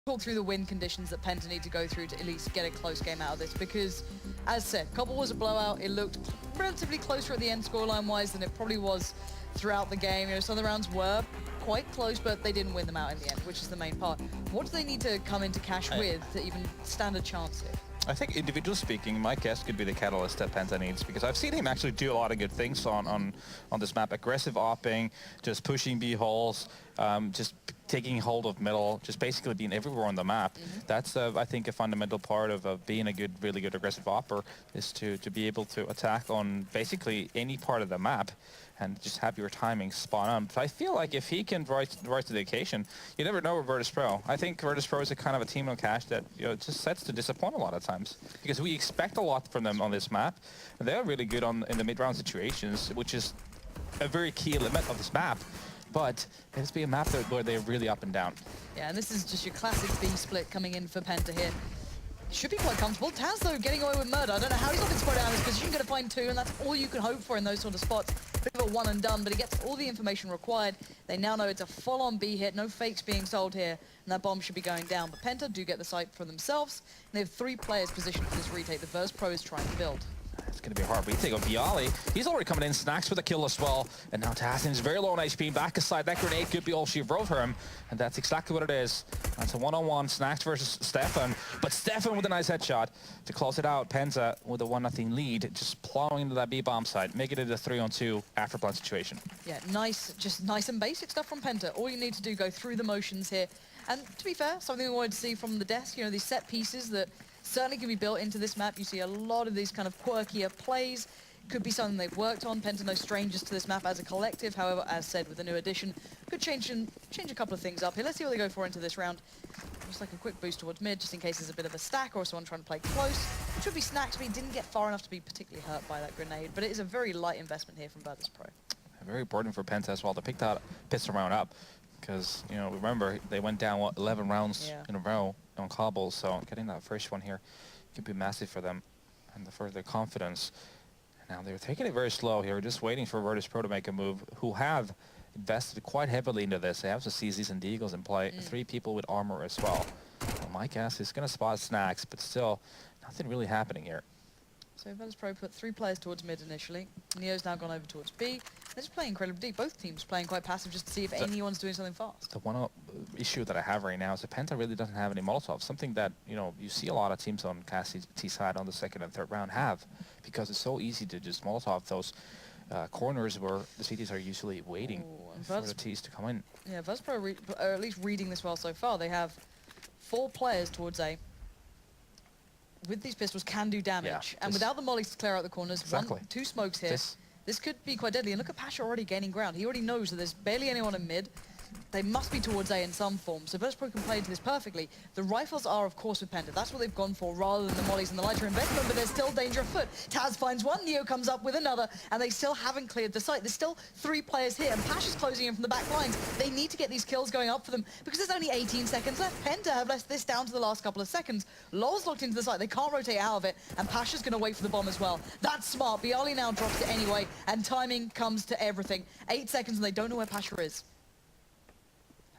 talk through the win conditions that Penta need to go through to at least get a close game out of this, because, as said, Cobble was a blowout. It looked relatively closer at the end scoreline-wise than it probably was throughout the game. You know, some of the rounds were quite close, but they didn't win them out in the end, which is the main part. What do they need to come into cash with to even stand a chance here? I think, individually speaking, my guess could be the catalyst that Penta needs, because I've seen him actually do a lot of good things on this map. Aggressive opping, just pushing B holes, just taking hold of middle, just basically being everywhere on the map. That's, I think, a fundamental part of being a really good aggressive opper, is to be able to attack on basically any part of the map and just have your timing spot on. But I feel like if he can rise to the occasion, you never know with Virtus.Pro. I think Virtus.Pro is a kind of a team on cash that, you know, just sets to disappoint a lot of times, because we expect a lot from them on this map. And they're really good in the mid-round situations, which is a very key element of this map. But it has to be a map where they're really up and down. Yeah, and this is just your classic B split coming in for Penta here. Should be quite comfortable. Taz, though, getting away with murder. I don't know how he's not been spotted out of this position. You're going to find 2, and that's all you can hope for in those sort of spots. Bit of a one and done, but he gets all the information required. They now know it's a full-on B hit, no fakes being sold here, and that bomb should be going down. But Penta do get the site for themselves, and they have 3 players positioned for this retake. The Virtus.Pro is trying to build. It's going to be a hard retake on Bialy. He's already coming in, Snacks with a kill as well. And now Tassin is very low on HP. Back aside, that grenade could be all she wrote for him. And that's exactly what it is. That's a one-on-one, Snacks versus Stefan. But Stefan with a nice headshot to close it out. Penta with a 1-0 lead, just plowing into that B-bomb side. Make it a 3-on-2 after plant situation. Yeah, just nice and basic stuff from Penta. All you need to do, go through the motions here. And to be fair, something we wanted to see from the desk, you know, these set pieces that certainly can be built into this map. You see a lot of these kind of quirkier plays. Could be something they've worked on. Penta no strangers to this map as a collective. However, as said, with the new addition, could change a couple of things up here. Let's see what they go for into this round. Just like a quick boost towards mid, just in case there's a bit of a stack or someone trying to play close. Which would be Snacks, but he didn't get far enough to be particularly hurt by that grenade. But it is a very light investment here from Virtus.Pro. Very important for Penta as well to pick that pistol round up. Because, you know, remember, they went down, what, 11 rounds in a row on Cobble, so getting that first one here could be massive for them and for their confidence. And now they're taking it very slow here, just waiting for Virtus.Pro to make a move, who have invested quite heavily into this. They have some CZs and Deagles in play, 3 people with armor as well. My guess is going to spot Snacks, but still, nothing really happening here. So Virtus.Pro put 3 players towards mid initially. Neo's now gone over towards B. They're just playing incredibly deep. Both teams playing quite passive just to see if anyone's doing something fast. The one issue that I have right now is that Penta really doesn't have any Molotovs. Something that, you know, you see a lot of teams on Cassie's T side on the 2nd and 3rd round have, because it's so easy to just Molotov those corners where the CTs are usually waiting for the Ts to come in. Yeah, Virtus.Pro are at least reading this well so far. They have 4 players towards A. With these pistols can do damage, and without the mollies to clear out the corners, 2 smokes here. This could be quite deadly, and look at Pasha already gaining ground. He already knows that there's barely anyone in mid. They must be towards A in some form, so Virtus.Pro can play into this perfectly. The rifles are, of course, with Penta. That's what they've gone for, rather than the mollies and the lighter investment, but there's still danger afoot. Taz finds one, Neo comes up with another, and they still haven't cleared the site. There's still 3 players here, and Pasha's closing in from the back lines. They need to get these kills going up for them, because there's only 18 seconds left. Penta have left this down to the last couple of seconds. LoL's locked into the site, they can't rotate out of it, and Pasha's going to wait for the bomb as well. That's smart. Bialy now drops it anyway, and timing comes to everything. 8 seconds, and they don't know where Pasha is.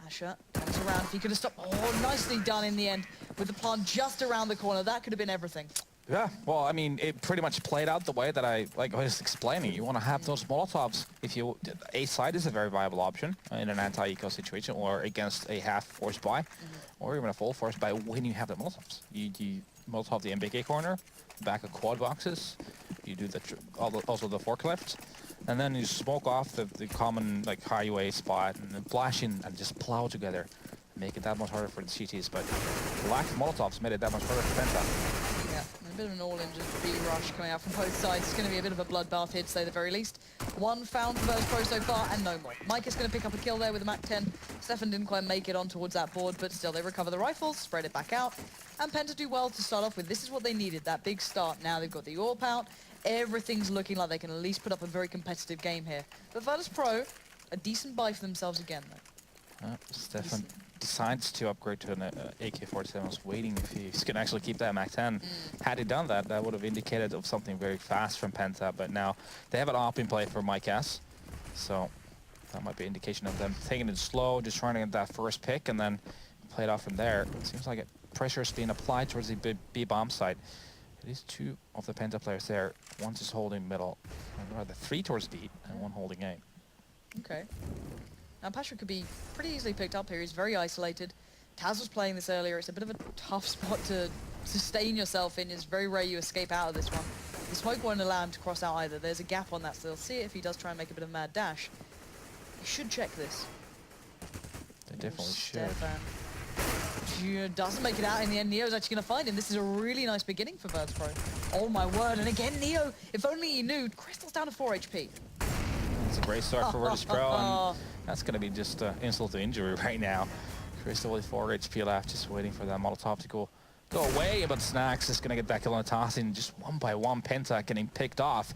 Pasha comes around. If he could have stopped. Oh, nicely done in the end with the plant just around the corner. That could have been everything. Yeah, well, I mean, it pretty much played out the way that I was explaining. You want to have those Molotovs. If you A side is a very viable option in an anti-eco situation, or against a half force buy, or even a full force buy when you have the Molotovs. You Molotov the MBK corner, back of quad boxes. You do also the forklift. And then you smoke off the common like highway spot and then flash in and just plow together. Make it that much harder for the CTs, but the lack of Molotovs made it that much harder for Penta. Yeah, a bit of an all-in just B rush coming out from both sides. It's going to be a bit of a bloodbath here, to say the very least. 1 found for Virtus.Pro so far, and no more. Mike is going to pick up a kill there with the Mac 10. Stefan didn't quite make it on towards that board, but still they recover the rifles, spread it back out. And Penta do well to start off with. This is what they needed, that big start. Now they've got the AWP out. Everything's looking like they can at least put up a very competitive game here. But Virtus.Pro, a decent buy for themselves again, though. Stefan decides to upgrade to an AK-47. I was waiting if he's going to actually keep that Mac 10. Had he done that, that would have indicated of something very fast from Penta. But now they have an AWP in play for Mike S. So that might be an indication of them taking it slow, just trying to get that first pick, and then played out from there. It seems like pressure is being applied towards the B bomb side. It is 2 of the Penta players there. One just holding middle, and rather 3 towards B, and 1 holding A. Okay. Now Pasha could be pretty easily picked up here. He's very isolated. Taz was playing this earlier. It's a bit of a tough spot to sustain yourself in. It's very rare you escape out of this one. The smoke won't allow him to cross out either. There's a gap on that, so they'll see it if he does try and make a bit of a mad dash. He should check this. They definitely should. Stefan doesn't make it out in the end. Neo's actually going to find him. This is a really nice beginning for Virtus.Pro. Oh my word, and again Neo, if only he knew, Crystal's down to 4 HP. It's a great start for Virtus.Pro, and that's going to be just insult to injury right now. Crystal with 4 HP left, just waiting for that Molotov to go away, but Snacks is going to get that kill on Tassin. Just 1 by 1, Penta getting picked off.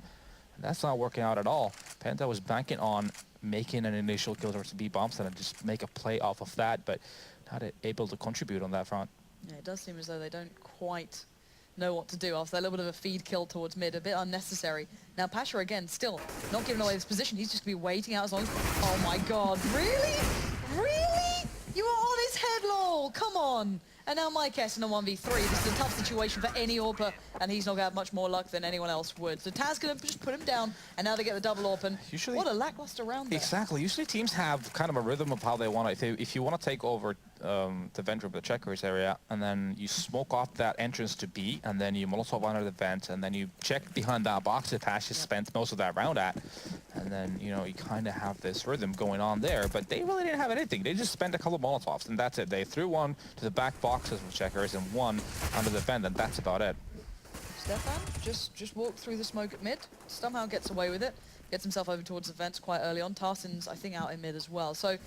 And that's not working out at all. Penta was banking on making an initial kill towards the B bomb set and just make a play off of that, but not able to contribute on that front. Yeah, it does seem as though they don't quite know what to do after that little bit of a feed kill towards mid, a bit unnecessary. Now Pasha again, still not giving away this position. He's just going to be waiting out as long as... Oh my god, really? Really? You were on his head, lol, come on. And now Mike S in a 1v3. This is a tough situation for any AWPer, and he's not going to have much more luck than anyone else would. So Taz going to just put him down, and now they get the double AWP, and usually, what a lackluster round there. Exactly. Usually teams have kind of a rhythm of how they want to... If you want to take over the vent room, the checkers area, and then you smoke off that entrance to B, and then you Molotov under the vent, and then you check behind that box that Pash has spent most of that round at, and then, you know, you kind of have this rhythm going on there, but they really didn't have anything. They just spent a couple of Molotovs, and that's it. They threw 1 to the back boxes with checkers and 1 under the vent, and that's about it. Stefan just walked through the smoke at mid, somehow gets away with it, gets himself over towards the vents quite early on. Tarsin's, I think, out in mid as well. So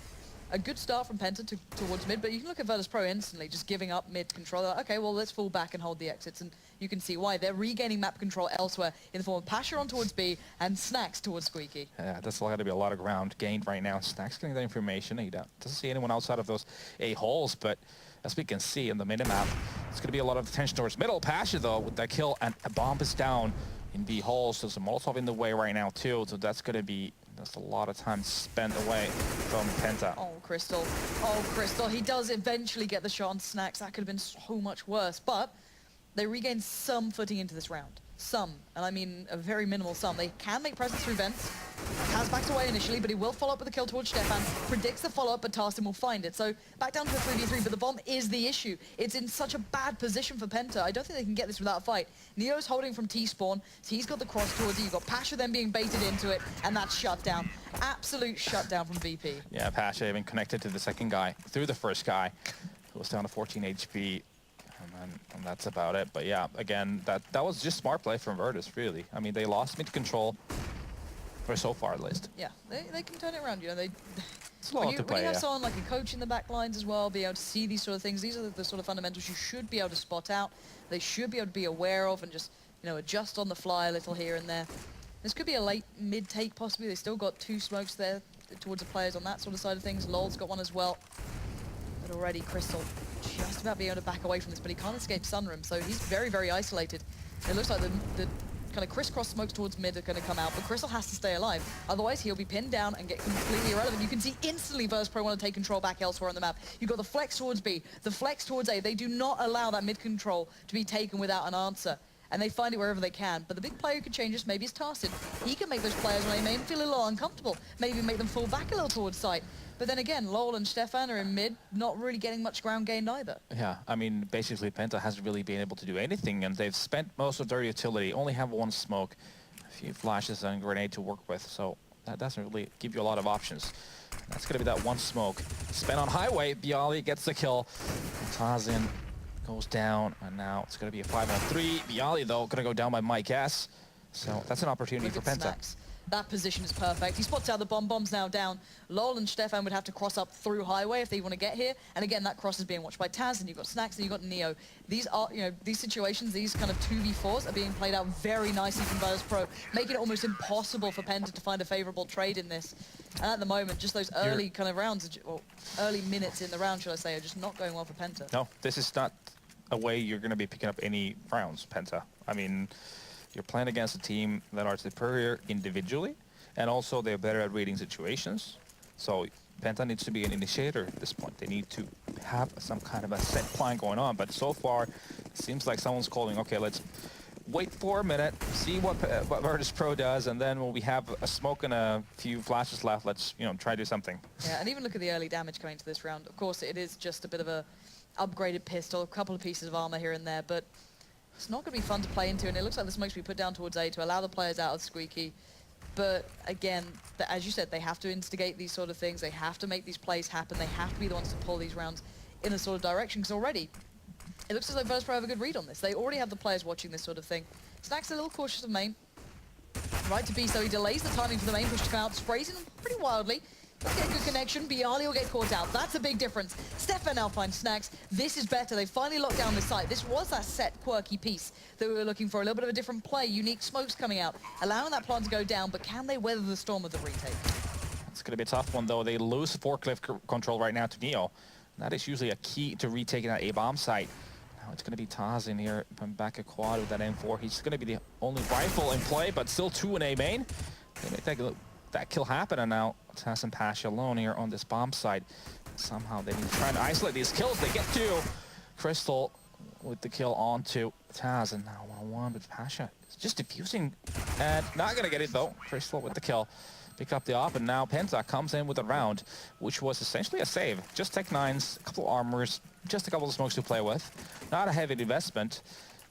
a good start from Penta towards mid, but you can look at Virtus.Pro instantly, just giving up mid control. They're like, okay, well, let's fall back and hold the exits, and you can see why. They're regaining map control elsewhere in the form of Pasha on towards B and Snacks towards Squeaky. Yeah, that's going to be a lot of ground gained right now. Snacks getting that information. He doesn't see anyone outside of those A holes, but as we can see in the minimap, it's going to be a lot of attention towards middle. Pasha, though, with that kill, and a bomb is down in B holes. There's a Molotov in the way right now, too, so that's going to be... That's a lot of time spent away from Penta. Oh, Crystal. Oh, Crystal. He does eventually get the shot on Snacks. That could have been so much worse. But they regain some footing into this round. Some. And I mean a very minimal some. They can make presence through vents. Has backed away initially, but he will follow up with a kill towards Stefan. Predicts the follow-up, but Tarsin will find it. So back down to a 3v3, but the bomb is the issue. It's in such a bad position for Penta. I don't think they can get this without a fight. Neo's holding from T-spawn, so he's got the cross towards it. You've got Pasha then being baited into it, and that's shut down. Absolute shutdown from VP. Yeah, Pasha even connected to the second guy through the first guy, who was down to 14 HP. And that's about it. But yeah, again, that was just smart play from Virtus, really. I mean, they lost mid control, for so far at least. Yeah, they can turn it around. You know, it's a lot to play, when you have someone like a coach in the back lines as well, be able to see these sort of things. These are the sort of fundamentals you should be able to spot out. They should be able to be aware of and just, you know, adjust on the fly a little here and there. This could be a late mid take possibly. They still got 2 smokes there towards the players on that sort of side of things. Lol's got one as well. But already Crystal just about being able to back away from this, but he can't escape Sunroom, so he's very, very isolated. It looks like the kind of crisscross smokes towards mid are going to come out, but Crystal has to stay alive. Otherwise, he'll be pinned down and get completely irrelevant. You can see instantly Virtus.Pro want to take control back elsewhere on the map. You've got the flex towards B, the flex towards A. They do not allow that mid control to be taken without an answer. And they find it wherever they can. But the big player who could change this maybe is Tarsin. He can make those players, when they may feel a little uncomfortable, maybe make them fall back a little towards site. But then again, Lol and Stefan are in mid, not really getting much ground gained either. Yeah, I mean, basically Penta hasn't really been able to do anything, and they've spent most of their utility, only have 1 smoke, a few flashes and a grenade to work with, so that doesn't really give you a lot of options. That's going to be that 1 smoke. Spent on highway, Bialy gets the kill. Tazin goes down, and now it's going to be a 5-on-3. Bialy, though, going to go down by Mike S. So that's an opportunity for Penta. Snacks. That position is perfect. He spots out the bomb. Bomb's now down. Lol and Stefan would have to cross up through highway if they want to get here. And again, that cross is being watched by Taz, and you've got Snacks, and you've got Neo. These are, you know, these situations, these kind of 2v4s are being played out very nicely from Virtus.Pro, making it almost impossible for Penta to find a favorable trade in this. And at the moment, just those early kind of rounds, or early minutes in the round, should I say, are just not going well for Penta. No, this is not a way you're going to be picking up any rounds, Penta. I mean, you're playing against a team that are superior individually, and also they're better at reading situations. So PENTA needs to be an initiator at this point. They need to have some kind of a set plan going on, but so far it seems like someone's calling, okay, let's wait for a minute, see what Virtus.Pro does, and then when we have a smoke and a few flashes left, let's, you know, try to do something. Yeah, and even look at the early damage coming into this round. Of course, it is just a bit of a upgraded pistol, a couple of pieces of armor here and there, but it's not going to be fun to play into, and it looks like the smoke's to be put down towards A to allow the players out of Squeaky. But again, as you said, they have to instigate these sort of things. They have to make these plays happen. They have to be the ones to pull these rounds in a sort of direction, because already it looks as though Virtus.Pro have a good read on this. They already have the players watching this sort of thing. Snack's a little cautious of main. Right to B, so he delays the timing for the main push to come out, sprays in pretty wildly. Let's get a good connection. Bialy will get caught out. That's a big difference. Stefan now finds Snacks. This is better. They finally locked down this site. This was that set quirky piece that we were looking for. A little bit of a different play. Unique smokes coming out, allowing that plant to go down, but can they weather the storm of the retake? It's going to be a tough one, though. They lose forklift control right now to Neo. That is usually a key to retaking that A-bomb site. Now it's going to be Taz in here from back a quad with that M4. He's going to be the only rifle in play, but still 2 in A main. They may take that kill happen, and now Taz and Pasha alone here on this bomb site. Somehow they've been trying to isolate these kills. They get to Crystal with the kill onto Taz, and now 1-on-1 with Pasha. It's just diffusing, and not going to get it, though. Crystal with the kill. Pick up the op, and now PENTA comes in with a round, which was essentially a save. Just Tech 9s, a couple armors, just a couple of smokes to play with. Not a heavy investment,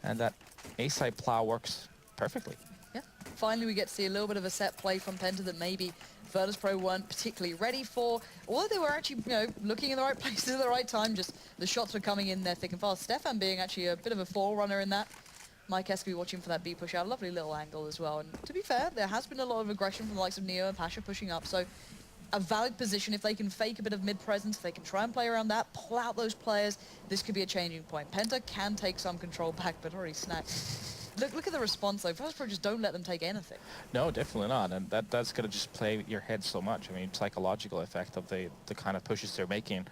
and that A-side plow works perfectly. Yeah, finally we get to see a little bit of a set play from PENTA that maybe Virtus.Pro weren't particularly ready for, although they were actually, you know, looking in the right places at the right time. Just the shots were coming in there thick and fast. Stefan being actually a bit of a forerunner in that. Mike has to be watching for that B push out. Lovely little angle as well. And to be fair, there has been a lot of aggression from the likes of Neo and Pasha pushing up. So a valid position if they can fake a bit of mid-presence, if they can try and play around that, pull out those players, this could be a changing point. PENTA can take some control back, but already snapped. Look at the response though. Virtus.Pro just don't let them take anything. No, definitely not. And that's going to just play your head so much. I mean, psychological effect of the kind of pushes they're making.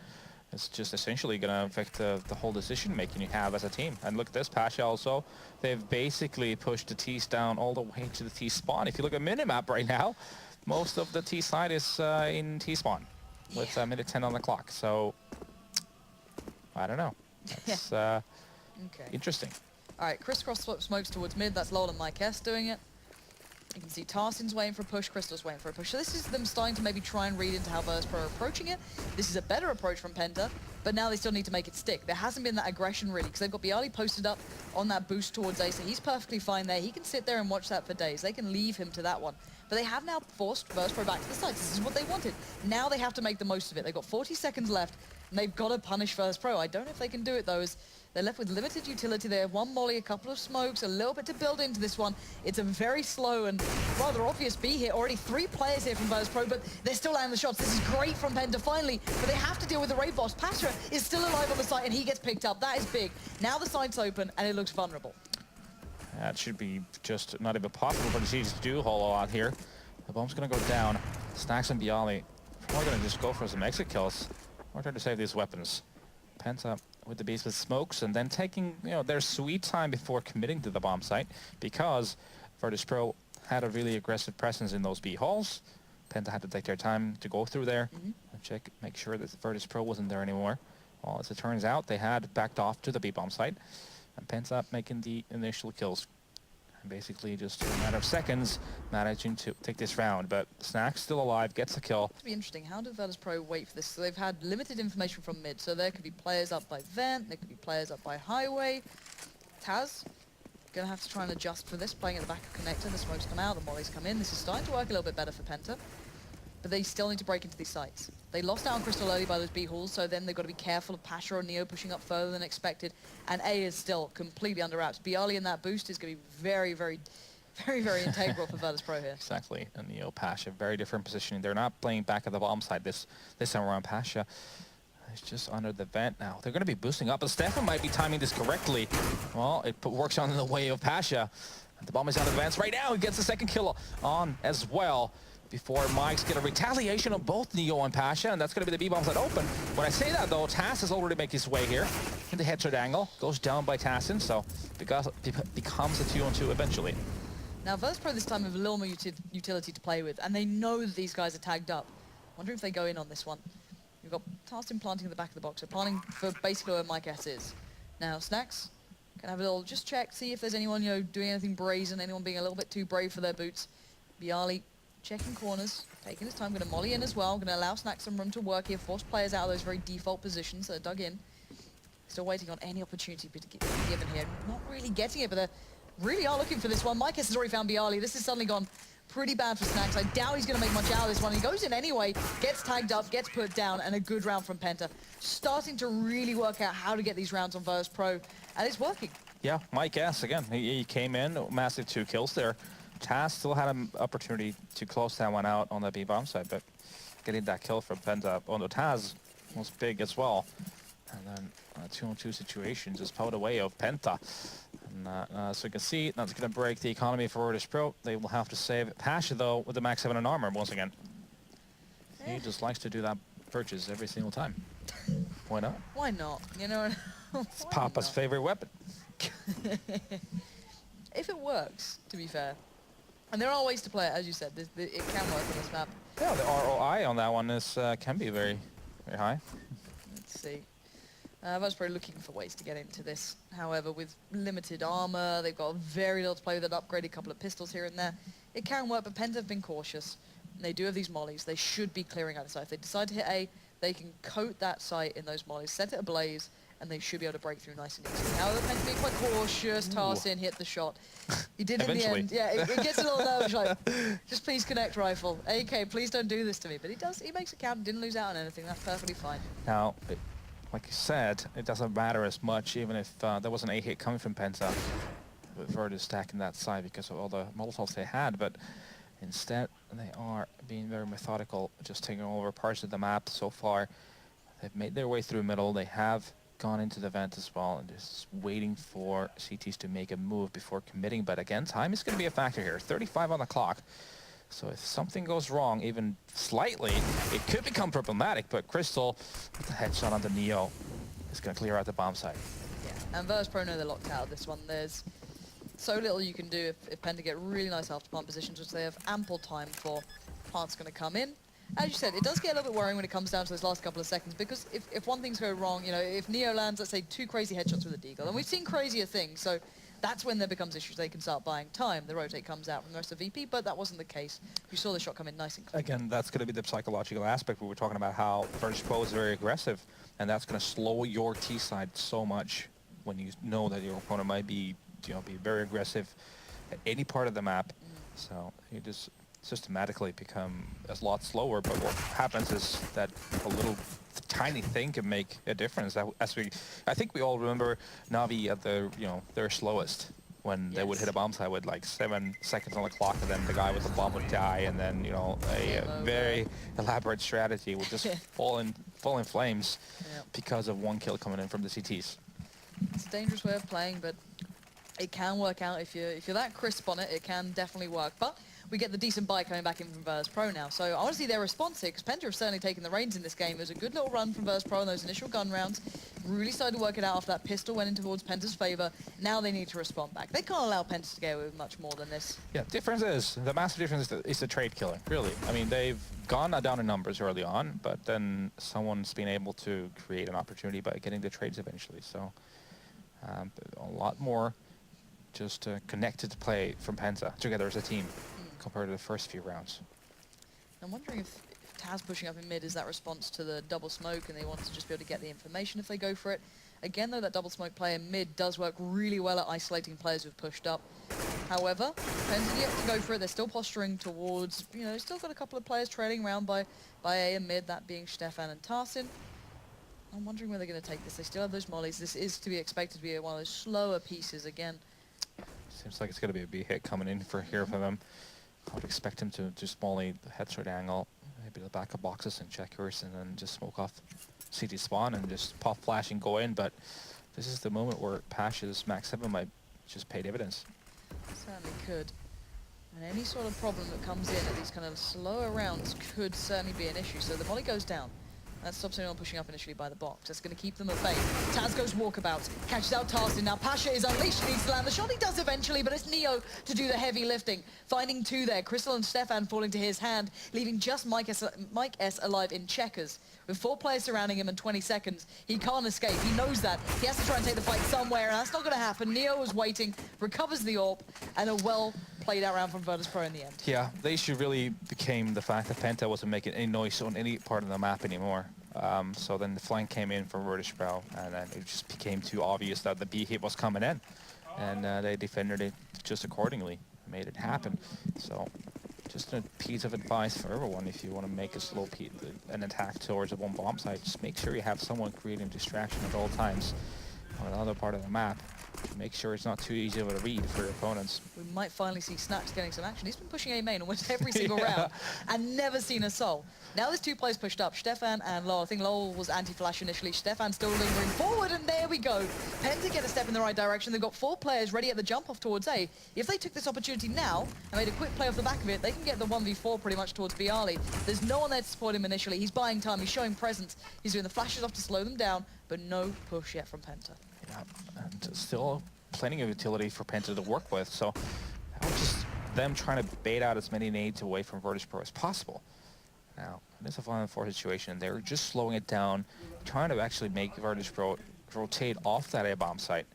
It's just essentially going to affect the whole decision-making you have as a team. And look at this, Pasha also. They've basically pushed the T's down all the way to the T spawn. If you look at minimap right now, most of the T side is in T spawn with minute 10 on the clock. So, I don't know. That's interesting. All right, crisscross smokes towards mid. That's Lol and Mike S doing it. You can see Tarsin's waiting for a push, Crystal's waiting for a push. So this is them starting to maybe try and read into how Virtus.Pro are approaching it. This is a better approach from PENTA, but now they still need to make it stick. There hasn't been that aggression really, because they've got Bialy posted up on that boost towards A, so he's perfectly fine there. He can sit there and watch that for days. They can leave him to that one. But they have now forced Virtus.Pro back to the sides. This is what they wanted. Now they have to make the most of it. They've got 40 seconds left, and they've got to punish Virtus.Pro. I don't know if they can do it, though, as they're left with limited utility. They have one molly, a couple of smokes, a little bit to build into this one. It's a very slow and rather obvious B here. Already 3 players here from Virtus.Pro, but they're still landing the shots. This is great from PENTA finally, but they have to deal with the raid boss. Pasha is still alive on the site, and he gets picked up. That is big. Now the site's open, and it looks vulnerable. That should be just not even possible for the C's to do a whole lot here. The bomb's going to go down. Snacks and Bialy probably going to just go for some exit kills. Or try to save these weapons. PENTA with the beast with smokes, and then taking, you know, their sweet time before committing to the bomb site, because Virtus.Pro had a really aggressive presence in those B halls. PENTA had to take their time to go through there and check, make sure that Virtus.Pro wasn't there anymore. Well, as it turns out, they had backed off to the B bomb site, and PENTA making the initial kills. And basically just in a matter of seconds managing to take this round, but Snack's still alive, gets a kill. It'll be interesting. How did Virtus.Pro wait for this? So they've had limited information from mid, so there could be players up by vent, there could be players up by highway. Taz gonna have to try and adjust for this, playing at the back of connector. The smokes come out, the mollies come in. This is starting to work a little bit better for PENTA, but they still need to break into these sites. They lost out on Crystal early by those B halls, so then they've got to be careful of Pasha or Neo pushing up further than expected, and A is still completely under wraps. Bialy in that boost is going to be very, very integral for Virtus.Pro here. Exactly, and Neo, Pasha, very different positioning. They're not playing back at the bomb side this time around. Pasha is just under the vent now. They're going to be boosting up, but Stefan might be timing this correctly. Well, it works on the way of Pasha. The bomb is out of the vents right now. He gets the second kill on as well, before Mike's get a retaliation on both Neo and Pasha, and that's going to be the B-bombs that open. When I say that, though, Tass has already made his way here in the headshot angle, goes down by Tassin, so becomes a 2-on-2 eventually. Now, Virtus.Pro this time have a little more utility to play with, and they know that these guys are tagged up. Wondering if they go in on this one. We've got Tarston planting at the back of the box, so planting for basically where Mike S is. Now, Snacks can have a little, just check, see if there's anyone, doing anything brazen, anyone being a little bit too brave for their boots. Bialy checking corners, taking his time, going to molly in as well, going to allow Snacks some room to work here, force players out of those very default positions that are dug in. Still waiting on any opportunity to be given here. Not really getting it, but they really are looking for this one. Mike has already found Bialy. This has suddenly gone pretty bad for Snacks. I doubt he's going to make much out of this one. He goes in anyway, gets tagged up, gets put down, and a good round from PENTA. Starting to really work out how to get these rounds on Virtus.Pro, and it's working. Yeah, Mike S, again, he came in, massive 2 kills there. Taz still had an opportunity to close that one out on the B-bomb side, but getting that kill from PENTA, oh no, Taz was big as well. And then 2-on-2 situation just pulled away of PENTA. And so you can see that's going to break the economy for Virtus.Pro. They will have to save Pasha, though, with the max 7 in armor once again. He just likes to do that purchase every single time. Why not? Why not? It's Papa's favorite weapon. If it works, to be fair. And there are ways to play it, as you said. It can work on this map. Yeah, the ROI on that one is can be very, very high. Let's see. Virtus.Pro looking for ways to get into this. However, with limited armor, they've got very little to play with. They've upgraded a couple of pistols here and there. It can work, but PENTA have been cautious. And they do have these mollies. They should be clearing out the site. If they decide to hit A, they can coat that site in those mollies, set it ablaze, and they should be able to break through nice and easy. However, PENTA being quite cautious, Tarston hit the shot. He did in the end. Yeah, it gets a little nervous, like, just please connect, rifle. AK, please don't do this to me. But he does. He makes it count, didn't lose out on anything. That's perfectly fine. Now, like you said, it doesn't matter as much, even if there was an A hit coming from PENTA, with Virtus stacking that side because of all the Molotovs they had, but instead they are being very methodical, just taking over parts of the map so far. They've made their way through middle. They have gone into the vent as well, and just waiting for CTs to make a move before committing. But again, time is going to be a factor here. 35 on the clock. So if something goes wrong, even slightly, it could become problematic. But Crystal, with the headshot on the Neo, is going to clear out the bomb site. Yeah, and Virtus.Pro know they're locked out of this one. There's so little you can do if PENTA get really nice after-plant positions, which they have ample time for. Plant's going to come in. As you said, it does get a little bit worrying when it comes down to those last couple of seconds, because if one thing's go wrong, if Neo lands, let's say, 2 crazy headshots with a deagle, and we've seen crazier things, so that's when there becomes issues. They can start buying time. The rotate comes out from the rest of VP, but that wasn't the case. You saw the shot come in nice and clean. Again, that's going to be the psychological aspect. We were talking about how Virtus.Pro is very aggressive, and that's going to slow your T side so much when you know that your opponent might be, be very aggressive at any part of the map. So you just systematically become a lot slower, but what happens is that a little tiny thing can make a difference. I think we all remember Na'Vi at their slowest, when they would hit a bomb site with like 7 seconds on the clock, and then the guy with the bomb would die, and then a very elaborate strategy would just fall in flames because of 1 kill coming in from the CTs. It's a dangerous way of playing, but it can work out. If you're that crisp on it, it can definitely work. But we get the decent buy coming back in from Virtus.Pro now. So I want to see their response here, because PENTA have certainly taken the reins in this game. It was a good little run from Virtus.Pro in those initial gun rounds. Really started to work it out after that pistol went in towards PENTA's favor. Now they need to respond back. They can't allow PENTA to get away with much more than this. Yeah, the massive difference is the trade killing, really. I mean, they've gone down in numbers early on, but then someone's been able to create an opportunity by getting the trades eventually. So a lot more just connected to play from PENTA together as a team compared to the first few rounds. I'm wondering if Taz pushing up in mid is that response to the double smoke, and they want to just be able to get the information if they go for it. Again, though, that double smoke play in mid does work really well at isolating players who've pushed up. However, PENTA yet to go for it. They're still posturing towards, still got a couple of players trailing around by A and mid, that being Stefan and Tarston. I'm wondering where they're going to take this. They still have those mollies. This is to be expected to be one of those slower pieces again. Seems like it's going to be a big hit coming in for them. I would expect him to just molly the headshot angle, maybe the back of boxes and checkers, and then just smoke off CT spawn and just pop flash and go in. But this is the moment where Pasha's max 7 might just pay dividends. Certainly could. And any sort of problem that comes in at these kind of slower rounds could certainly be an issue. So the molly goes down. That stops anyone pushing up initially by the box. That's going to keep them at bay. Taz goes walkabout, catches out Tarsin. Now Pasha is unleashed, needs to land the shot. He does eventually, but it's Neo to do the heavy lifting. Finding two there. Crystal and Stefan falling to his hand, leaving just Mike S alive in checkers. With 4 players surrounding him in 20 seconds, he can't escape. He knows that. He has to try and take the fight somewhere, and that's not going to happen. Neo was waiting, recovers the AWP, and a well-played out round from Virtus.Pro in the end. Yeah, the issue really became the fact that Penta wasn't making any noise on any part of the map anymore. So then the flank came in from Virtus.Pro, and then it just became too obvious that the B hit was coming in. And they defended it just accordingly, made it happen. So just a piece of advice for everyone: if you want to make an attack towards a one bomb site, just make sure you have someone creating distraction at all times on another part of the map. Make sure it's not too easy of a read for your opponents. We might finally see Snacks getting some action. He's been pushing A main almost every single round and never seen a soul. Now there's 2 players pushed up, Stefan and Lowell. I think Lowell was anti-flash initially. Stefan still lingering forward, and there we go. PENTA get a step in the right direction. They've got 4 players ready at the jump off towards A. If they took this opportunity now and made a quick play off the back of it, they can get the 1v4 pretty much towards Bialy. There's no one there to support him initially. He's buying time, he's showing presence. He's doing the flashes off to slow them down, but no push yet from PENTA. Yeah, and still plenty of utility for PENTA to work with, so that was just them trying to bait out as many nades away from Virtus.Pro as possible. Now, it's a 5-on-4 situation. They're just slowing it down, trying to actually make Virtus.Pro rotate off that A-bomb site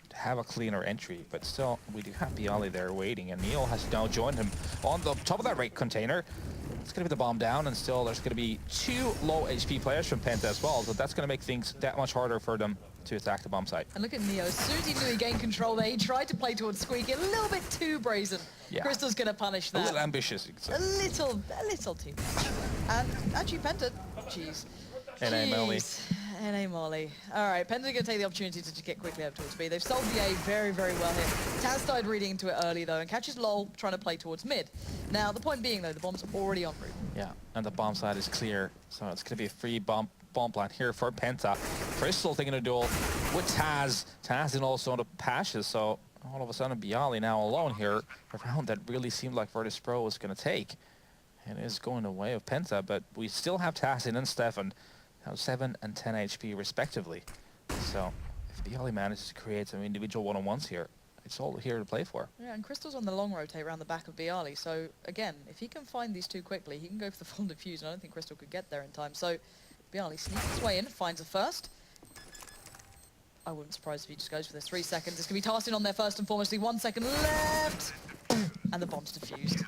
to have a cleaner entry, but still, we do have Bialy there waiting, and Neil has now joined him on the top of that rate container. It's going to be the bomb down, and still there's going to be 2 low HP players from PENTA as well, so that's going to make things that much harder for them to attack the bomb site. And look at Neo. As soon as he knew he gained control there, he tried to play towards Squeaky a little bit too brazen. Yeah. Crystal's going to punish that. A little ambitious, you could say. A little too much. And actually, PENTA, jeez. NA Molly. NA Molly. All right, PENTA going to take the opportunity to get quickly up towards B. They've sold the A very, very well here. Taz started reading into it early, though, and catches Lol trying to play towards mid. Now, the point being, though, the bomb's already en route. Yeah, and the bomb side is clear, so it's going to be a free bomb plant here for PENTA. Crystal taking a duel with Taz. Taz and also on the Pashes, so all of a sudden Bialy now alone here. A round that really seemed like Virtus.Pro was going to take. And it is going the way of PENTA, but we still have Taz and Stefan, now 7 and 10 HP respectively. So if Bialy manages to create some individual one-on-ones here, it's all here to play for. Yeah, and Crystal's on the long rotate around the back of Bialy, so again, if he can find these 2 quickly, he can go for the full defuse, and I don't think Crystal could get there in time. So Bialy sneaks his way in, finds a first. I wouldn't be surprised if he just goes for this. 3 seconds. It's going to be Tarsin on there first and foremost. 1 second left. And the bomb's defused.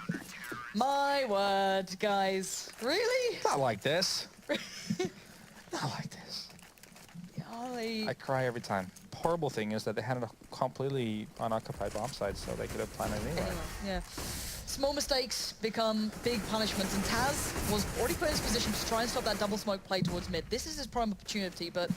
My word, guys. Really? Not like this. Not like this. Bialy. I cry every time. Horrible thing is that they had a completely unoccupied bomb site, so they could have planned it anyway. Yeah. Small mistakes become big punishments, and Taz was already put in his position to try and stop that double smoke play towards mid. This is his prime opportunity, but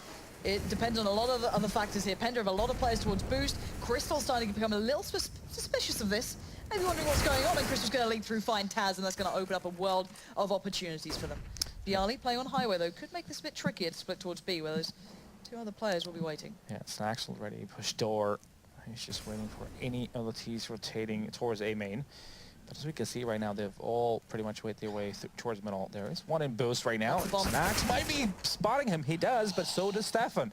it depends on a lot of the other factors here. PENTA have a lot of players towards boost. Crystal starting to become a little suspicious of this. Maybe wondering what's going on, and Crystal's going to lead through, find Taz, and that's going to open up a world of opportunities for them. Bialy playing on highway, though, could make this a bit trickier to split towards B, where those 2 other players will be waiting. Yeah, Snacks already pushed door. He's just waiting for any of the T's rotating towards A main. But as we can see right now, they've all pretty much made their way towards middle. There is one in boost right now. Snacks might be spotting him. He does, but so does Stefan.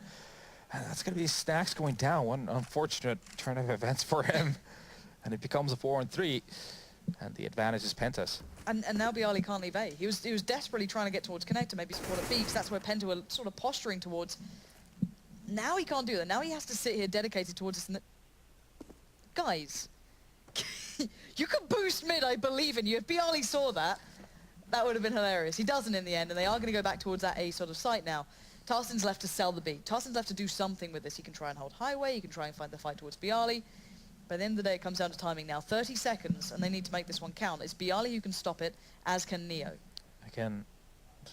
And that's going to be Snacks going down. One unfortunate turn of events for him. And it becomes a 4-on-3. And the advantage is PENTA's. And now Bialy can't leave A. He was desperately trying to get towards Connector, maybe support at B, because that's where PENTA were sort of posturing towards. Now he can't do that. Now he has to sit here dedicated towards this. Guys, you could boost mid, I believe in you. If Bialy saw that, that would have been hilarious. He doesn't in the end, and they are going to go back towards that A sort of site now. Tarsin's left to sell the B. Tarsin's left to do something with this. He can try and hold highway. He can try and find the fight towards Bialy. By the end of the day, it comes down to timing now. 30 seconds, and they need to make this one count. It's Bialy who can stop it, as can Neo. Again,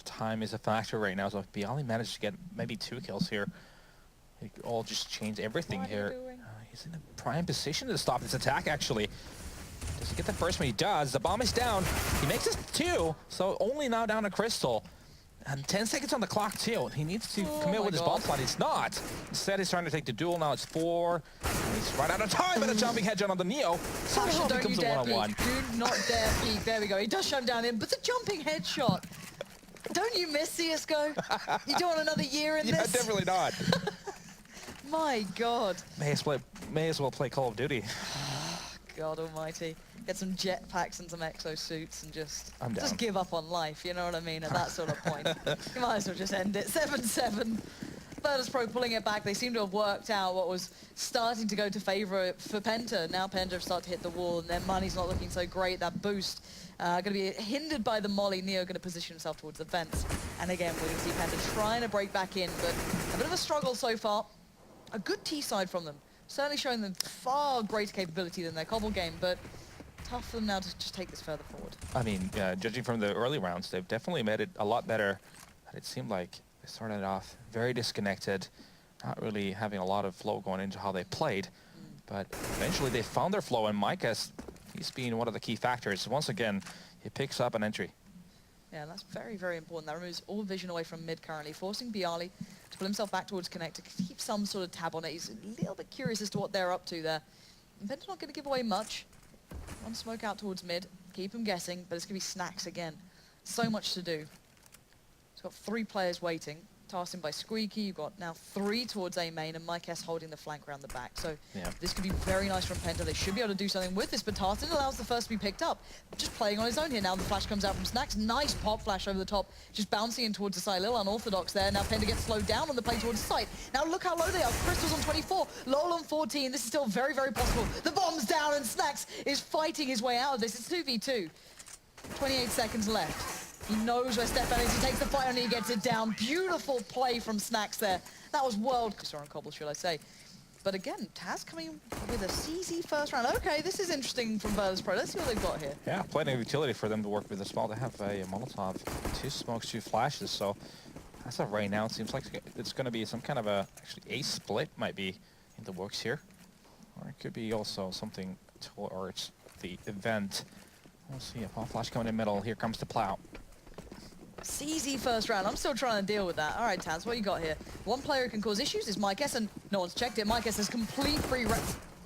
time is a factor right now, so if Bialy managed to get maybe 2 kills here, it could all just change everything here. He's in a prime position to stop this attack, actually. Does he get the first one? He does. The bomb is down. He makes it 2, so only now down to Crystal. And 10 seconds on the clock, too. He needs to commit with his bomb plant. He's not. Instead, he's trying to take the duel. Now it's 4. And he's run out of time, and a jumping headshot on the Neo. Somehow becomes a 1-on-1. Do not dare peek. There we go. He does shut him down in, but the jumping headshot. Don't you miss CSGO? You don't want another year in this? Yeah, definitely not. My God. May as well play Call of Duty. God almighty. Get some jetpacks and some exosuits and just down. give up on life, you know what I mean, at that sort of point. You might as well just end it. 7-7. Virtus.Pro pulling it back. They seem to have worked out what was starting to go to favor for PENTA. Now PENTA have started to hit the wall and their money's not looking so great. That boost going to be hindered by the molly. Neo going to position himself towards the fence. And again, we're going to see PENTA trying to break back in, but a bit of a struggle so far. A good T-side from them. Certainly showing them far greater capability than their Cobble game, but tough for them now to just take this further forward. I mean, judging from the early rounds, they've definitely made it a lot better. And it seemed like they started off very disconnected, not really having a lot of flow going into how they played. But eventually they found their flow, and Micah, he's been one of the key factors. Once again, he picks up an entry. Yeah, that's very, very important. That removes all vision away from mid currently, forcing Bialy to pull himself back towards Connect to keep some sort of tab on it. He's a little bit curious as to what they're up to there. PENTA's not going to give away much. One smoke out towards mid, keep him guessing, but it's going to be Snacks again. So much to do. He's got 3 players waiting. Tasked in by Squeaky. You've got now 3 towards A main, and Mike S holding the flank around the back. So this could be very nice from PENTA. They should be able to do something with this, but Tarston allows the first to be picked up. Just playing on his own here. Now the flash comes out from Snacks. Nice pop flash over the top. Just bouncing in towards the side. A little unorthodox there. Now PENTA gets slowed down on the play towards the site. Now look how low they are. Crystal's on 24. Lol on 14. This is still very, very possible. The bomb's down, and Snacks is fighting his way out of this. It's 2v2. 28 seconds left. He knows where Stefan is. He takes the fight and he gets it down. Beautiful play from Snacks there. That was world on Cobble, should I say. But again, Taz coming with a CZ first round. Okay, this is interesting from Virtus.Pro. Let's see what they've got here. Yeah, plenty of utility for them to work with as well. They have a Molotov, 2 smokes, 2 flashes. So as of right now, it seems like it's going to be some kind of actually a split might be in the works here. Or it could be also something towards the event. We'll see a pop flash coming in middle. Here comes the plow. CZ first round. I'm still trying to deal with that. All right, Taz, what you got here? One player who can cause issues is Mike S, and no one's checked it. Mike S has complete free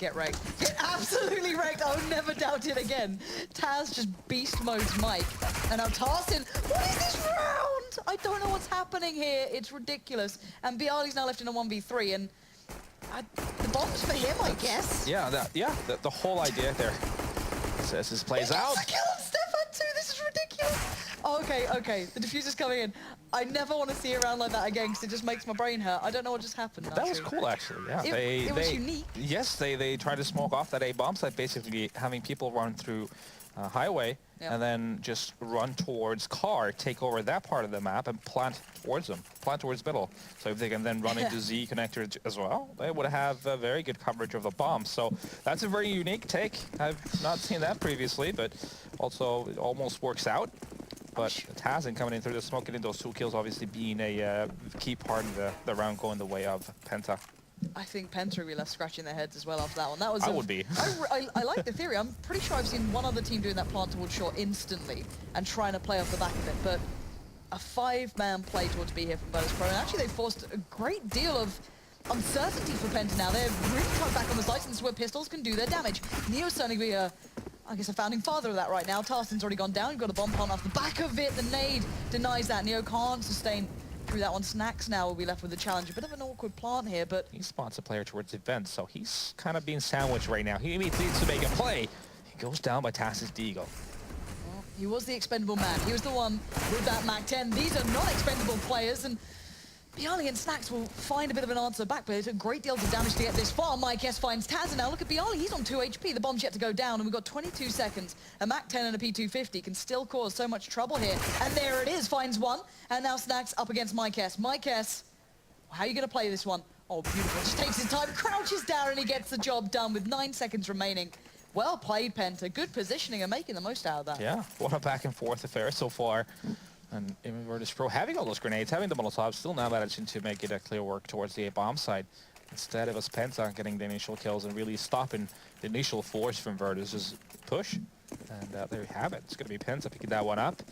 get wrecked. Get absolutely wrecked. I would never doubt it again. Taz just beast modes Mike. And now Tarston, what is this round? I don't know what's happening here. It's ridiculous. And Bialy's now left in a 1v3, and the bomb's for him, I guess. Yeah, the whole idea there. As this plays out. Kill on Stefan too. This is ridiculous. Oh, okay. The diffuser's coming in. I never want to see a round like that again because it just makes my brain hurt. I don't know what just happened. That was cool, actually. Yeah, it was unique. Yes, they tried to smoke off that A bomb site, basically having people run through highway and then just run towards car, take over that part of the map and plant towards them, plant towards middle. So if they can then run into Z connector as well, they would have very good coverage of the bomb. So that's a very unique take. I've not seen that previously, but also it almost works out. But Tazin coming in through the smoke, getting those 2 kills, obviously being a key part of the round going the way of PENTA. I think PENTA will be left scratching their heads as well after that one. That was I would be. I like the theory. I'm pretty sure I've seen one other team doing that plant towards short instantly and trying to play off the back of it. But a 5-man play towards B here from Virtus.Pro. And actually, they forced a great deal of uncertainty for PENTA now. They're really cut back on the sights, and this is where pistols can do their damage. Neo's certainly be I guess a founding father of that right now. Tarston's already gone down. You've got a bomb plant off the back of it. The nade denies that. Neo can't sustain through that one. Snacks now will be left with the challenge. A bit of an awkward plant here, but he spots a player towards the event, so he's kind of being sandwiched right now. He needs to make a play. He goes down by Taz's Deagle. Well, he was the expendable man. He was the one with that MAC-10. These are not expendable players, and Bialy and Snacks will find a bit of an answer back, but it's a great deal of damage to get this far. Mike S finds Taz, and now look at Bialy. He's on 2 HP. The bomb's yet to go down, and we've got 22 seconds. A MAC-10 and a P250 can still cause so much trouble here. And there it is, finds one. And now Snacks up against Mike S. Mike S, how are you going to play this one? Oh, beautiful. Just takes his time, crouches down, and he gets the job done with 9 seconds remaining. Well played, PENTA. Good positioning and making the most out of that. Yeah, what a back and forth affair so far. And even Virtus.Pro having all those grenades, having the Molotovs, still now managing to make it a clear work towards the A-bomb side. Instead, it was PENTA getting the initial kills and really stopping the initial force from Virtus' push. And there you have it. It's going to be PENTA picking that one up.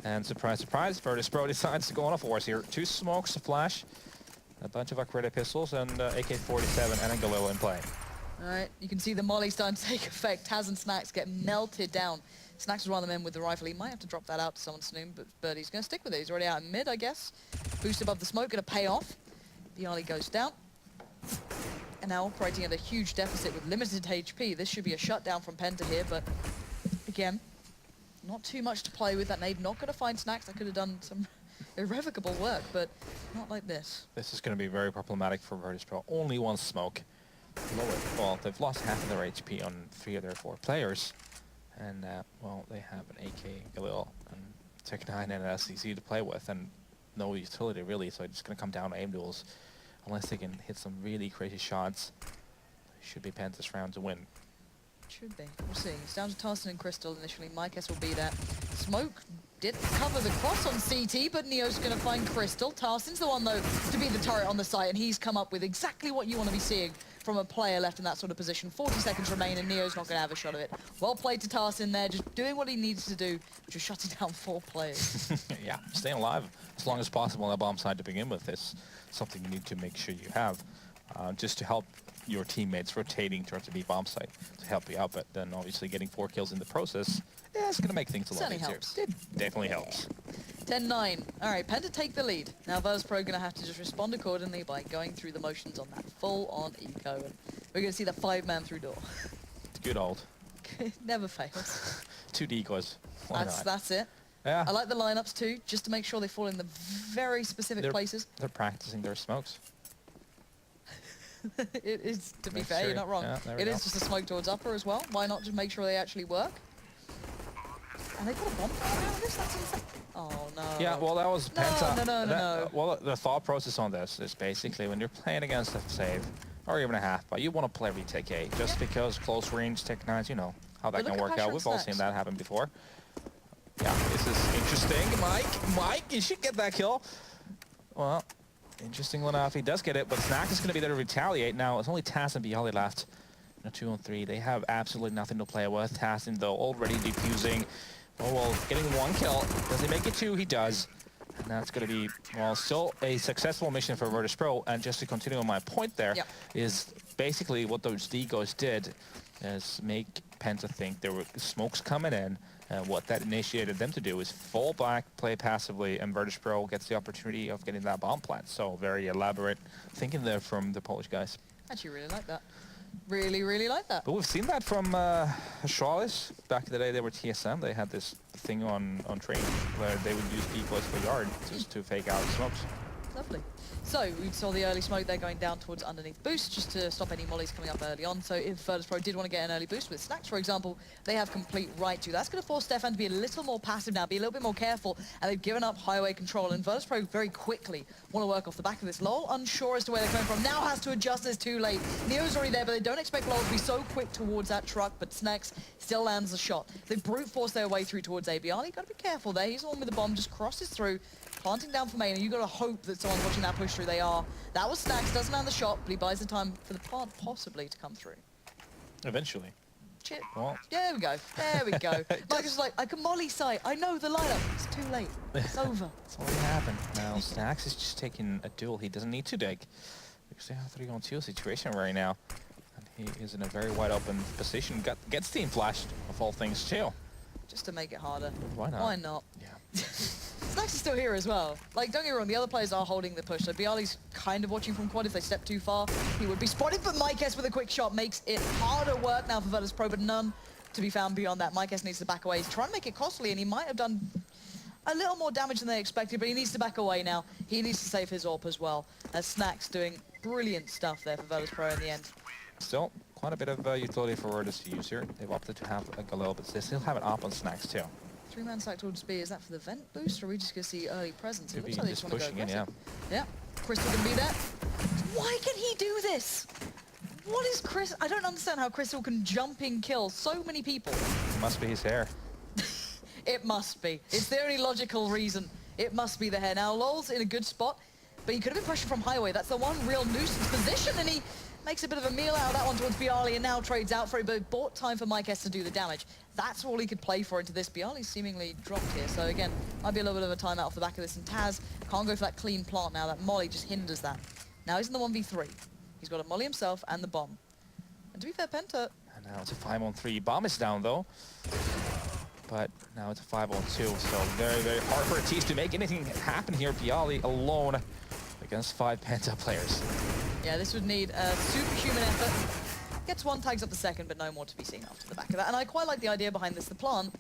And surprise, surprise, Virtus.Pro decides to go on a force here. 2 smokes, a flash, a bunch of accredited pistols, and AK-47 and a Galil in play. All right, you can see the molly starting to take effect. Taz and Snacks get melted down. Snacks is one of the men with the rifle. He might have to drop that out to someone soon, but he's going to stick with it. He's already out in mid, I guess. Boost above the smoke, going to pay off. Bialy goes down. And now operating at a huge deficit with limited HP. This should be a shutdown from Penta here, but again, not too much to play with. That nade not going to find Snacks. That could have done some irrevocable work, but not like this. This is going to be very problematic for Virtus.Pro. Only one smoke. Well, they've lost half of their HP on 3 of their 4 players. And, well, they have an AK, Galil, and Tech9 and an SCC to play with, and no utility really, so it's going to come down to aim duels. Unless they can hit some really crazy shots, it should be Penta's round to win. Should be. We'll see. It's down to Tarsin and Crystal initially. Mykes will be there. Smoke did cover the cross on CT, but Neo's going to find Crystal. Tarsin's the one, though, to be the turret on the site, and he's come up with exactly what you want to be seeing from a player left in that sort of position. 40 seconds remain, and Neo's not going to have a shot of it. Well played to Tarsin there, just doing what he needs to do, which is shutting down 4 players. Yeah, staying alive as long as possible on that bomb side to begin with is something you need to make sure you have, just to help your teammates rotating towards the B bomb site to help you out. But then obviously getting 4 kills in the process, yeah, it's going to make things a lot easier. Helps. It definitely helps. 10-9. All right, Penta take the lead. Now Virtus.Pro going to have to just respond accordingly by going through the motions on that full-on eco. And we're going to see the 5-man through door. It's good old. It never fails. 2 decoys. Why not? That's it. Yeah. I like the lineups too, just to make sure they fall in the very specific places. They're practicing their smokes. It is, to be fair, you're not wrong. Yeah, it is just a smoke towards upper as well. Why not just make sure they actually work? And they put a bomb down this? That's insane. Oh, no. Yeah, well, that was Penta. No. Well, the thought process on this is basically when you're playing against a save, or even a half, but you want to play retake A, just because close range Tech9s, you know how that can work out. We've all seen that happen before. Yeah, this is interesting. Mike, you should get that kill. Well, interesting enough, he does get it, but Snack is going to be there to retaliate. Now, it's only Taz and Bialy left. 2-on-3, they have absolutely nothing to play with. Taz, though, already defusing. Oh, well, getting 1 kill. Does he make it 2? He does. And that's going to be, well, still a successful mission for Virtus.Pro. And just to continue on my point there, is basically what those decoys did is make Penta think there were smokes coming in. And what that initiated them to do is fall back, play passively, and Virtus.Pro gets the opportunity of getting that bomb plant. So very elaborate thinking there from the Polish guys. Actually really like that. Really, really like that. But we've seen that from Astralis. Back in the day, they were TSM. They had this thing on train where they would use decoys for yard just to fake out smokes. Lovely. So we saw the early smoke there going down towards underneath boost just to stop any mollies coming up early on. So if Virtus.Pro did want to get an early boost with Snacks, for example, they have complete right to. That's going to force Stefan to be a little more passive now, be a little bit more careful, and they've given up highway control. And Virtus.Pro very quickly want to work off the back of this. Lol, unsure as to where they're coming from, now has to adjust. It's too late. Neo's already there, but they don't expect Lol to be so quick towards that truck, but Snacks still lands the shot. They brute force their way through towards ABR. Got to be careful there. He's the one with the bomb, just crosses through. Planting down for main, and you've got to hope that someone's watching that push through. They are. That was Snacks, doesn't land the shot, but he buys the time for the plant possibly to come through. Eventually. Well. There we go. There we go. Mike is like, I can molly sight. I know the lineup. It's too late. It's over. It's already happened. Now, Snacks is just taking a duel he doesn't need to take. Because they have a 3-on-2 situation right now. And he is in a very wide open position. Gets team flashed, of all things, chill. Just to make it harder. Why not? Why not? Yeah. Snacks is still here as well. Like, don't get me wrong, the other players are holding the push. So Bialy's kind of watching from quad. If they step too far, he would be spotted. But Mykes with a quick shot makes it harder work now for Virtus.Pro, but none to be found beyond that. Mykes needs to back away. He's trying to make it costly, and he might have done a little more damage than they expected, but he needs to back away now. He needs to save his AWP as well, as Snacks doing brilliant stuff there for Virtus.Pro in the end. Still, quite a bit of utility for Virtus to use here. They've opted to have a Galil, but they still have an AWP on Snacks too. 3-man stack towards B. Is that for the vent boost, or are we just going to see early presence? It looks like they just want to go aggressive. Yeah. Crystal going to be there. Why can he do this? What is Chris? I don't understand how Crystal can jump in kill so many people. It must be his hair. It must be. It's the only logical reason. It must be the hair. Now, Lol's in a good spot, but he could have been pressured from highway. That's the one real nuisance position, and he makes a bit of a meal out of that one towards Bialy, and now trades out for it, but bought time for Mykes to do the damage. That's all he could play for into this. Bialy's seemingly dropped here, so again, might be a little bit of a timeout off the back of this, and Taz can't go for that clean plant now. That molly just hinders that. Now he's in the 1v3. He's got a molly himself and the bomb. And to be fair, Penta... And now it's a 5-on-3. Bomb is down, though. but now it's a 5-on-2, so very, very hard for Tease to make anything happen here. Piali alone against 5 Penta players. Yeah, this would need a superhuman effort. Gets one, tags up the second, but no more to be seen after the back of that. And I quite like the idea behind this. The plant,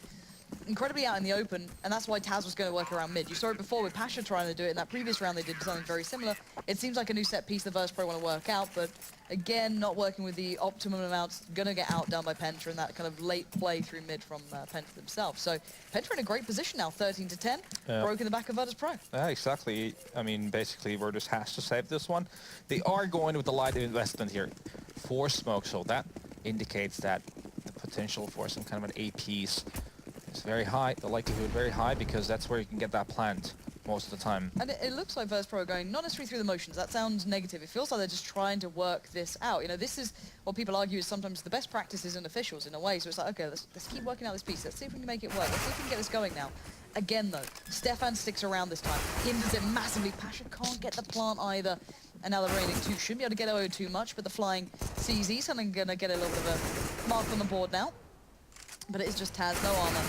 incredibly out in the open, and that's why Taz was going to work around mid. You saw it before with Pasha trying to do it. In that previous round, they did something very similar. It seems like a new set piece the Virtus.Pro want to work out, but again, not working with the optimum amounts, going to get outdone by Penta in that kind of late play through mid from Penta themselves. So Penta in a great position now, 13-10, broken the back of Virtus.Pro. Yeah, exactly. I mean, basically, Virtus has to save this one. They are going with the light investment here for smoke, so that indicates that the potential for some kind of an APs is very high, the likelihood very high, because that's where you can get that plant most of the time. And it looks like Virtus.Pro are going not necessarily through the motions. That sounds negative. It feels like they're just trying to work this out. You know, this is what people argue is sometimes the best practices in officials in a way. So it's like, okay, let's keep working out this piece. Let's see if we can make it work. Let's see if we can get this going now. Again, though, Stefan sticks around this time. Hinders it massively. Pasha can't get the plant either. And now the Reigning 2 shouldn't be able to get away with too much, but the flying CZ something going to get a little bit of a mark on the board now. But it is just Taz, no armor,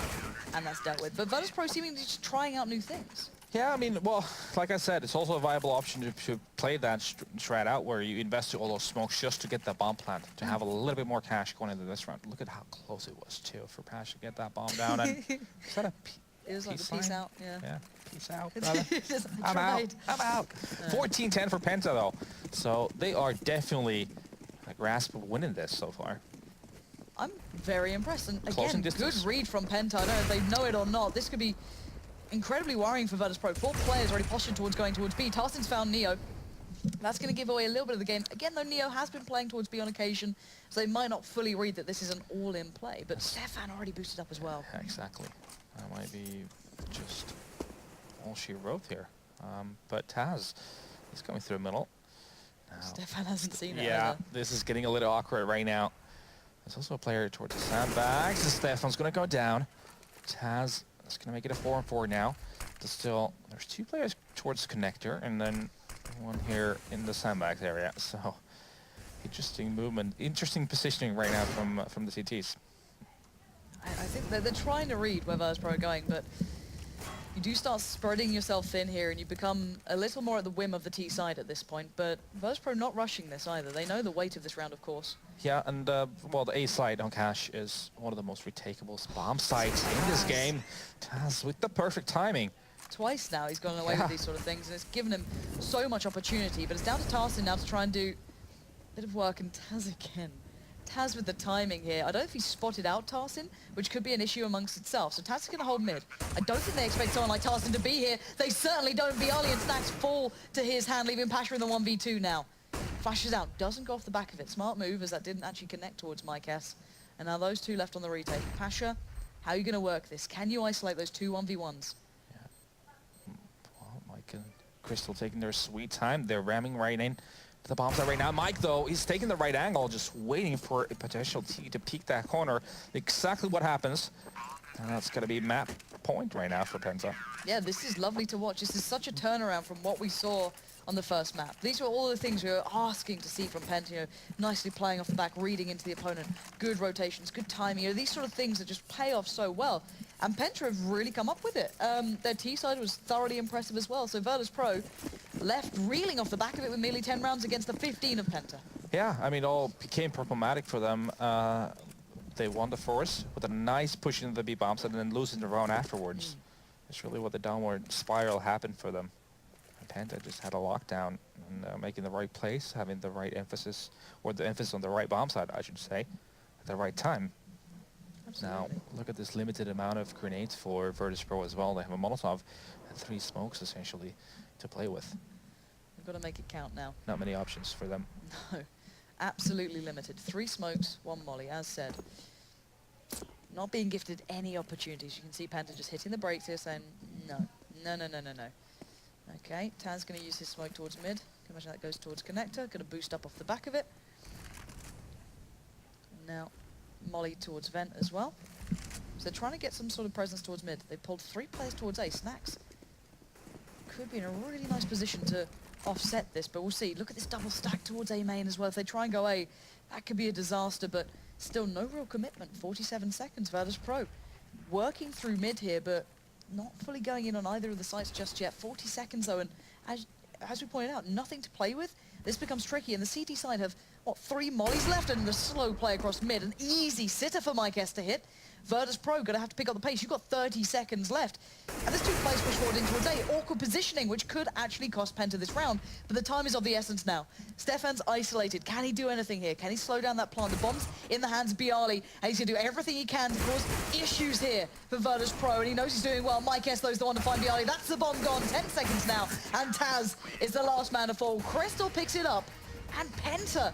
and that's dealt with. But Virtus.Pro seemingly just trying out new things. Yeah, I mean, well, like I said, it's also a viable option to play that strat out where you invest all those smokes just to get that bomb plant, to have a little bit more cash going into this round. Look at how close it was, too, for Pasha to get that bomb down. And is that a it was like a peace out, yeah. Yeah, peace out, brother. I'm out. 14-10 for Penta, though. So they are definitely a grasp of winning this so far. I'm very impressed. And again, good read from Penta. I don't know if they know it or not. This could be incredibly worrying for Virtus.Pro. 4 players already postured towards going towards B. Tarsin's found Neo. That's going to give away a little bit of the game. Again, though, Neo has been playing towards B on occasion, so they might not fully read that this is an all-in play. But Stefan already boosted up as well. Yeah, exactly. That might be just all she wrote here. But Taz is coming through the middle. Now, Stefan hasn't seen it. Yeah, this is getting a little awkward right now. There's also a player towards the sandbags. Stefan's going to go down. Taz is going to make it a 4-on-4 now. But still, there's 2 players towards the connector, and then one here in the sandbags area. So, interesting movement, interesting positioning right now from the CTs. I think they're trying to read where Virtus.Pro are going, but you do start spreading yourself thin here, and you become a little more at the whim of the T side at this point. But Virtus.Pro not rushing this either. They know the weight of this round, of course. Yeah, and well, the A side on Cash is one of the most retakeable bomb sites in this game. Taz with the perfect timing. Twice now he's gone away with these sort of things, and it's given him so much opportunity. But it's down to Tarsin now to try and do a bit of work, and Taz again. Taz with the timing here. I don't know if he spotted out Tarsin, which could be an issue amongst itself. So Taz is going to hold mid. I don't think they expect someone like Tarsin to be here. They certainly don't. Bialy and Stacks fall to his hand, leaving Pasha in the 1v2 now. Flashes out. Doesn't go off the back of it. Smart move, as that didn't actually connect towards Mike S. And now those 2 left on the retake. Pasha, how are you going to work this? Can you isolate those 2 1v1s? Yeah. Well, Mike and Crystal taking their sweet time. They're ramming right in to the bomb site right now. Mike, though, he's taking the right angle, just waiting for a potential T to peek that corner. Exactly what happens. And that's going to be map point right now for Penta. Yeah, this is lovely to watch. This is such a turnaround from what we saw on the first map. These were all the things we were asking to see from Penta, you know, nicely playing off the back, reading into the opponent, good rotations, good timing, you know, these sort of things that just pay off so well. And Penta have really come up with it. Their T side was thoroughly impressive as well. So Virtus.Pro left reeling off the back of it with merely 10 rounds against the 15 of Penta. Yeah, I mean, all became problematic for them. They won the force with a nice push into the B bombs and then losing the round afterwards. It's really what the downward spiral happened for them. And Penta just had a lockdown and making the right place, having the right emphasis, or the emphasis on the right bomb side, I should say, at the right time. Absolutely. Now, look at this limited amount of grenades for Virtus.Pro as well. They have a Molotov and 3 smokes, essentially, to play with. We've got to make it count now. Not many options for them. No, absolutely limited. 3 smokes, 1 molly, as said. Not being gifted any opportunities. You can see Penta just hitting the brakes here, saying, no. Okay, Taz going to use his smoke towards mid. Can imagine that goes towards connector. Going to boost up off the back of it. Now, molly towards vent as well. So they're trying to get some sort of presence towards mid. They pulled 3 players towards A. Snacks could be in a really nice position to offset this, but we'll see. Look at this double stack towards A main as well. If they try and go A, that could be a disaster, but still no real commitment. 47 seconds, Virtus.Pro. working through mid here, but not fully going in on either of the sites just yet. 40 seconds though, and as we pointed out, nothing to play with. This becomes tricky, and the CT side have, what, 3 mollies left, and the slow play across mid. An easy sitter for MyKes to hit. Virtus.Pro gonna have to pick up the pace. You've got 30 seconds left. And there's 2 players pushed forward into a day. Awkward positioning, which could actually cost PENTA this round. But the time is of the essence now. Stefan's isolated. Can he do anything here? Can he slow down that plant? The bomb's in the hands of Bialy, and he's gonna do everything he can to cause issues here for Virtus.Pro. And he knows he's doing well. MyKes, though, is the one to find Bialy. That's the bomb gone. 10 seconds now. And Taz is the last man to fall. Crystal picks it up. And PENTA